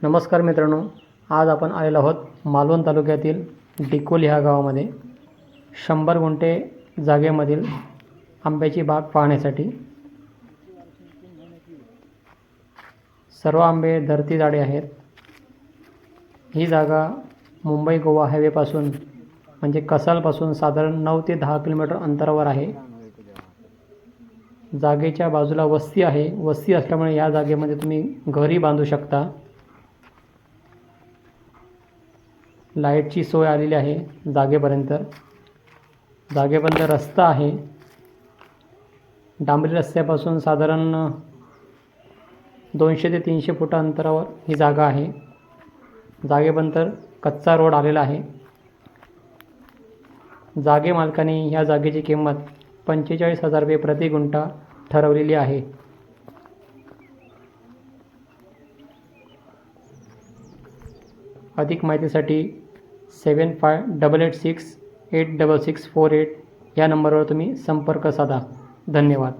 नमस्कार मित्रांनो, आज आपण आलेलो आहोत मालवण तालुक्यातील डिकोली ह्या गावामध्ये 100 गुंठे जागेमधील आंब्याची बाग पाहण्यासाठी। सर्व आंबे धरती झाडे आहेत। ही जागा मुंबई गोवा हायवेपासून म्हणजे कसालपासून साधारण 9 ते 10 किलोमीटर अंतरावर आहे। जागेच्या बाजूला वस्ती आहे। वस्ती असल्यामुळे या जागेमध्ये तुम्ही घरही बांधू शकता। लाईटची सोय आलेली आहे जागेपर्यंत। जागेपर्यंत रस्ता आहे। डांबरी रस्त्यापासून साधारण 200 ते 300 फूट अंतरावर ही जागा आहे। जागेपर्यंत कच्चा रोड आलेला आहे। जागे मालकाने ह्या जागेची किंमत 45,000 रुपये प्रति गुंठा ठरवलेली आहे। अधिक माहितीसाठी 7588686648 या नंबरवर तुम्ही संपर्क साधा। धन्यवाद।